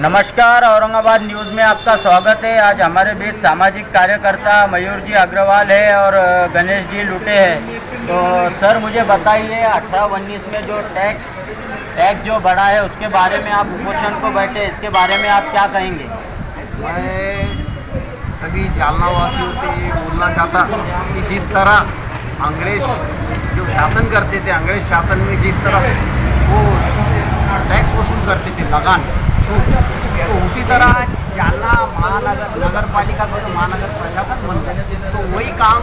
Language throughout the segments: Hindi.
नमस्कार, औरंगाबाद न्यूज़ में आपका स्वागत है। आज हमारे बीच सामाजिक कार्यकर्ता मयूर जी अग्रवाल है और गणेश जी लुटे हैं। तो सर मुझे बताइए 18-19 में जो टैक्स जो बढ़ा है उसके बारे में आप उपोषण को बैठे, इसके बारे में आप क्या कहेंगे? मैं सभी जालना वासियों से ये बोलना चाहता कि जिस तरह अंग्रेज जो शासन करते थे, अंग्रेज शासन में जिस तरह वो टैक्स वसूल करते थे, लगान सूद, तो उसी तरह आज जालना नगर पालिका को जो महानगर प्रशासन बन गए तो वही काम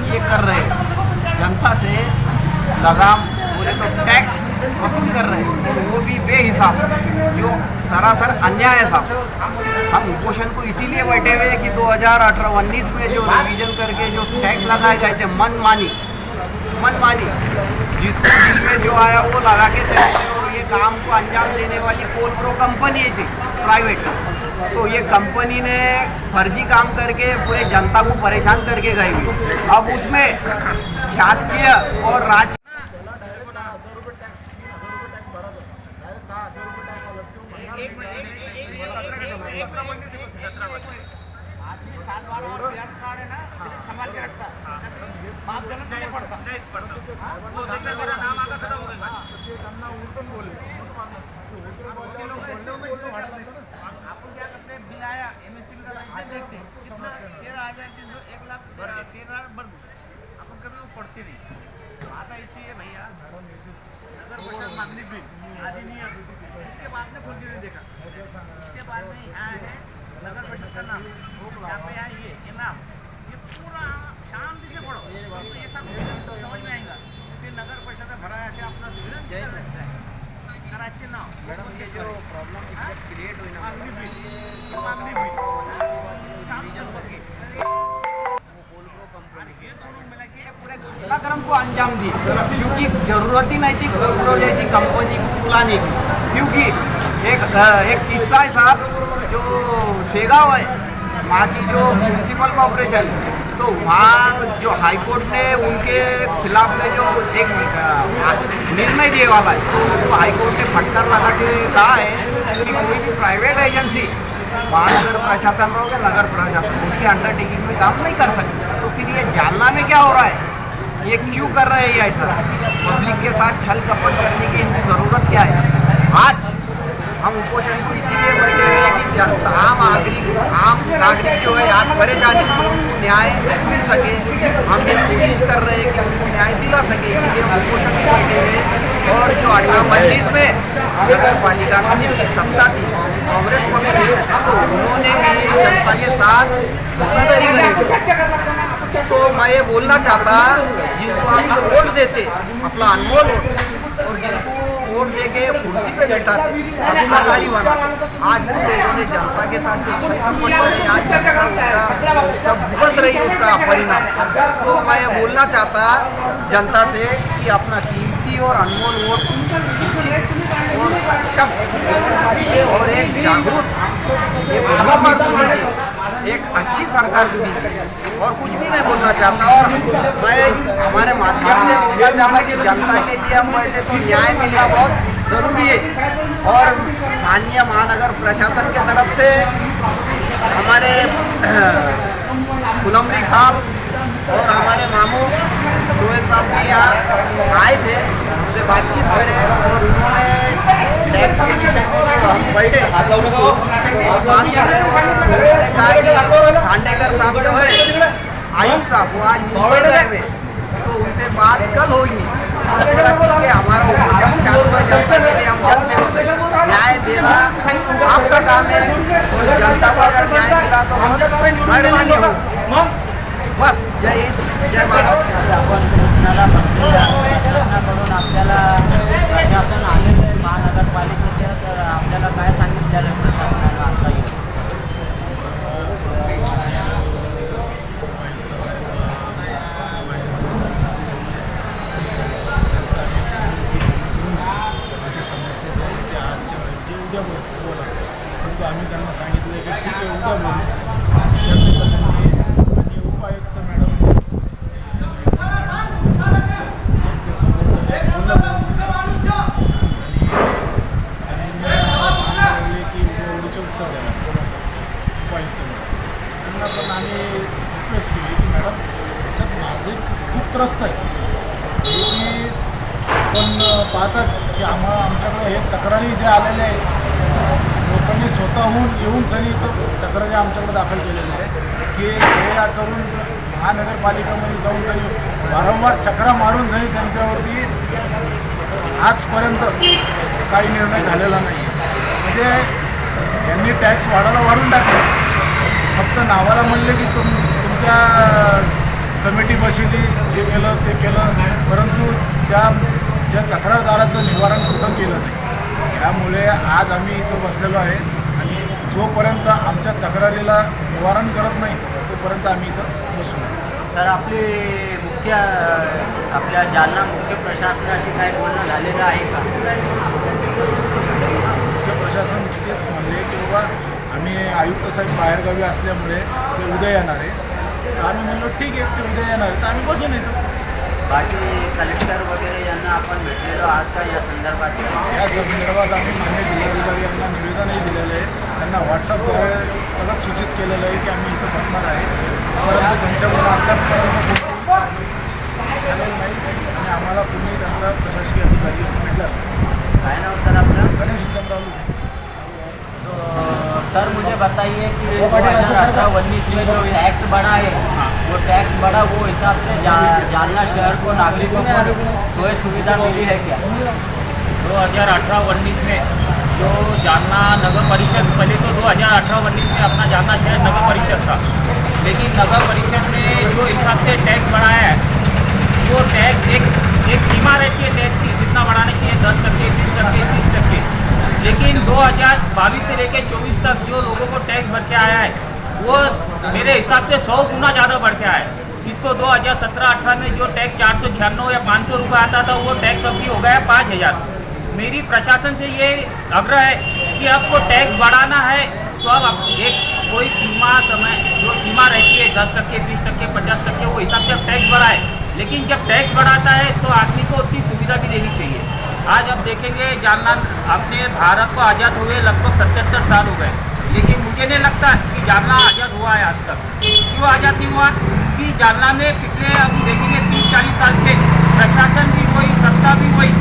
ये कर रहे हैं। जनता से लगाम बोले तो टैक्स वसूल कर रहे हैं, तो वो भी बेहिसाब, जो सरासर अन्याय है साहब। हम उपोषण को इसीलिए बैठे हुए हैं कि 2018-19 में जो रिवीजन करके जो टैक्स लगाए गए थे मनमानी, जिसको दिल में जो आया वो लगा के चले गए। और ये काम को अंजाम देने वाली कोलप्रो कंपनी थी प्राइवेट, तो ये कंपनी ने फर्जी काम करके पूरे जनता को परेशान करके गई। अब उसमें शासकीय और राज पड़ती नहीं आता इसी है भैया। नगर परिषद मांगनी बिल आदि नहीं है, इसके बाद में खुद नहीं देखा। इसके बाद में यहाँ है नगर परिषद का नाम, यहाँ पे यहाँ ये नाम, ये पूरा शांति से पढ़ो तो ये सब समझ में आएगा। फिर नगर परिषद में भरा ऐसे अपना विधान लगता है कराची ना मैडम। ये जो प्रॉब्लम क्रिएट हुई ना मांगनी बिल पूरे घटनाक्रम को अंजाम दी, क्योंकि जरूरत ही नहीं थी कोलप्रो जैसी कंपनी को बुलाने की। क्योंकि एक किस्सा है साहब, जो शेगांव है वहाँ की जो म्यूनसिपल कॉर्पोरेशन, तो वहाँ जो हाई कोर्ट ने उनके खिलाफ में जो एक निर्णय दिए वाला है, तो हाई कोर्ट ने फटकार लगा के कहा है कि कोई भी प्राइवेट एजेंसी महानगर प्रशासन हो या नगर प्रशासन उसके अंडरटेकिंग में काम नहीं कर सकते। तो फिर ये जानना में क्या हो रहा है, ये क्यों कर रहे हैं ऐसा, पब्लिक के साथ छल कपट करने की इनकी ज़रूरत क्या है? आज हम उपोषण को इसीलिए बैठे हुए हैं कि जनता आम नागरिक जो है आज परेशान है, उनको न्याय मिल सके। हम ये कोशिश कर रहे हैं कि उनको न्याय दिला सके, इसीलिए हम उपोषण को बैठे हुए हैं। और जो 18-19 में नगर पालिका में जिसकी सत्ता थी कांग्रेस पक्ष की, तो उन्होंने भी जनता के साथ धोखाधड़ी करी। तो मैं ये बोलना चाहता, जिनको हम वोट देते अपना अनमोल वोट, और जिनको वोट देके कुर्सी पे बैठा सत्ताधारी बना, आज उन लोगों ने जनता के साथ जो छल आज सब भुगत रही उसका परिणाम। तो मैं ये बोलना चाहता जनता से कि अपना कीमती और अनमोल वोट उचित और सक्षम और एक जागरूक एक अच्छी सरकार को दीजिए, और कुछ भी नहीं बोलना चाहता। और मैं हमारे माध्यम से बोलना चाहता कि जनता के लिए हम बैठे तो न्याय मिलना बहुत ज़रूरी है। और माननीय महानगर प्रशासन की तरफ से हमारे कुलमलिक साहब और हमारे मामू सोहेल साहब भी यहाँ आए थे, उनसे बातचीत हो रही है, और उन्होंने टैक्स के विषय में हम बैठे विषय में बात कर रहे हैं। उन्होंने कहा कि खांडेकर साहब जो है आयुष साहब, वो आज मुंबई गए हुए, तो उनसे बात कल होगी। हमारा उपोषण चालू है, जनता के लिए हम जन से होते न्याय देना आपका काम है, और जनता को अगर न्याय मिला तो हम मेहरबानी हो। बस जय हिंद, जय भारत। आपण घोषणाला प्रशासनाकडून आपल्याला प्रशासन आलेलं आहे महानगरपालिकेच्या, तर आपल्याला काय सांगितलेलं आहे प्रशासनानं आता येईल? समस्या जे आहे त्या आजच्या जे उद्या बोला, परंतु आम्ही त्यांना सांगितलं की ठीक आहे उद्या बोलू। आणि उपायुक्त मॅडम त्यांच्यासोबत बोलणं पाहताच की आमच्याकडे हे तक्रारी जे आलेले आहे लोकांनी स्वतःहून येऊन सनी तक्रारी आमच्याकडे दाखल केलेल्या आहे की हे करून महानगरपालिकेमध्ये जाऊन सनी वारंवार चक्रा मारून सनी त्यांच्यावरती आजपर्यंत काही निर्णय झालेला नाही आहे. म्हणजे यांनी टॅक्स वाढून टाकले, फक्त नावाला म्हणले की तुमच्या कमिटी बसवली, हे केलं ते केलं, परंतु ज्या तक्रारदाराचं निवारण कुठं केलं नाही. त्यामुळे आज आम्ही इथं बसलेलो आहे आणि जोपर्यंत आमच्या तक्रारीला निवारण करत नाही तोपर्यंत आम्ही इथं बसू नये. तर आपल्या जालना मुख्य प्रशासनाशी काही बोलणं झालेलं आहे का? मुख्य प्रशासन तेच म्हणले की बाबा आम्ही आयुक्त साहेब बाहेरगावी असल्यामुळे ते उद्या येणार आहे. तर आम्ही म्हणलो ठीक आहे, ते उद्या येणार आहे तर आम्ही बसून येतो. बाकी कलेक्टर वगैरे यांना आपण भेटलेलो आहात का या संदर्भात? या संदर्भात आम्ही मान्य जिल्हाधिकारी यांना निवेदनही दिलेलं आहे, त्यांना व्हॉट्सअपद्वारे परत सूचित केलेलं आहे की आम्ही इथं बसणार आहे. परंतु त्यांच्याकडून आतापर्यंत झालेलं नाही आणि आम्हाला कुणी त्यांचा प्रशासकीय अधिकारी भेटला. काय नाव सर आपलं? गणेश उत्तमराव लुटे. तो सर मुझे बताइए कि 2018-19 में जो टैक्स बढ़ा है वो टैक्स बढ़ा वो हिसाब से जालना शहर को नागरिकों को कोई सुविधा मिली है क्या? 2018-19 में जो जालना नगर परिषद, पहले तो 2018-19 में अपना जालना शहर नगर परिषद था, लेकिन नगर परिषद ने जो हिसाब से टैक्स बढ़ाया है वो टैक्स एक सीमा रहती है टैक्स की, जितना बढ़ाना चाहिए 10%, 20%, 30%, लेकिन 2022 से लेकर 24 तक जो लोगों को टैक्स बढ़ के आया है वो मेरे हिसाब से 100 गुना ज़्यादा बढ़ के आया है. इसको 2017-18 में जो टैक्स 496 या 500 रुपये आता था वो टैक्स अभी हो गया है 5000. मेरी प्रशासन से ये आग्रह है कि आपको टैक्स बढ़ाना है तो अब एक कोई जो सीमा रहती है 10%, 20%, 50%, वो हिसाब से अब टैक्स बढ़ाए. लेकिन जब टैक्स बढ़ाता है तो आदमी को उसकी सुविधा भी देनी चाहिए. आज अब देखेंगे जालना अपने भारत को आज़ाद हुए लगभग 77 साल हो गए, लेकिन मुझे नहीं लगता कि जालना आज़ाद हुआ है आज तक. क्यों आज़ाद नहीं हुआ? कि जालना में पिछले अब देखेंगे 30-40 साल से प्रशासन भी वही, सत्ता भी वही,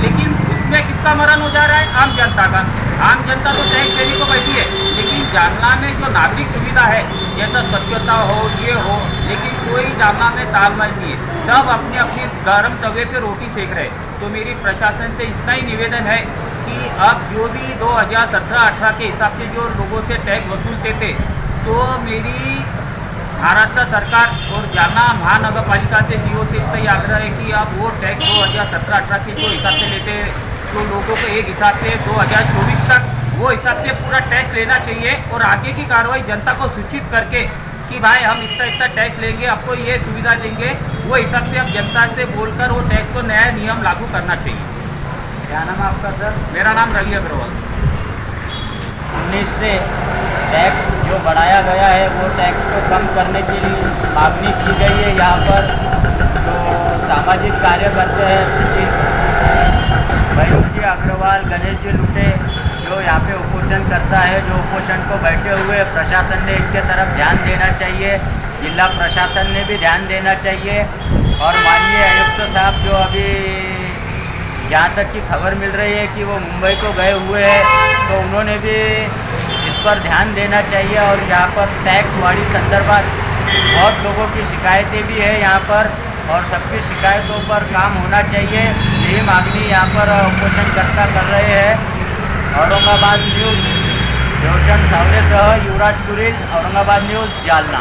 लेकिन उसमें किसका मरण हो जा रहा है? आम जनता का. आम जनता तो टैक्स देने को बैठी है, लेकिन जालना में जो नागरिक सुविधा है जैसा स्वच्छता हो, ये हो, लेकिन कोई जालना में तालमेल नहीं है. सब अपने अपने गर्म तवे पे रोटी सेक रहे. तो मेरी प्रशासन से इतना ही निवेदन है कि अब जो भी 2017-18 के हिसाब से जो लोगों से टैक्स वसूलते थे, तो मेरी महाराष्ट्र सरकार और जालना महानगर पालिका से सीओ से इतना ही आग्रह है कि आप वो टैक्स 2017-18 के जो हिसाब से लेते हैं तो लोगों को एक हिसाब से 2024 तक वो हिसाब से पूरा टैक्स लेना चाहिए और आगे की कार्रवाई जनता को सूचित करके कि भाई हम इतना टैक्स लेंगे, आपको ये सुविधा देंगे, वो हिसाब से अब जनता से बोलकर वो टैक्स को नया नियम लागू करना चाहिए. क्या नाम है आपका सर? मेरा नाम रवि अग्रवाल. 19 से टैक्स जो बढ़ाया गया है वो टैक्स को कम करने के लिए मांगनी की गई है. यहाँ पर जो सामाजिक कार्य करते हैं सचिन मयूर जी अग्रवाल, गणेश जी लुटे, जो यहाँ पे उपोषण करता है, जो उपोषण को बैठे हुए प्रशासन ने इनके तरफ ध्यान देना चाहिए, जिला प्रशासन ने भी ध्यान देना चाहिए. और माननीय आयुक्त साहब जो अभी जहाँ तक की खबर मिल रही है कि वो मुंबई को गए हुए हैं, तो उन्होंने भी इस पर ध्यान देना चाहिए. और यहाँ पर टैक्स वाड़ी संदर्भात बहुत लोगों की शिकायतें भी है यहाँ पर, और सबकी शिकायतों पर काम होना चाहिए. यही मांगनी यहाँ पर उपोषणकर्ता कर रहे हैं. औरंगाबाद न्यूज़ देवचंद सावरेसह युवराज कुरील, औरंगाबाद न्यूज़ जालना.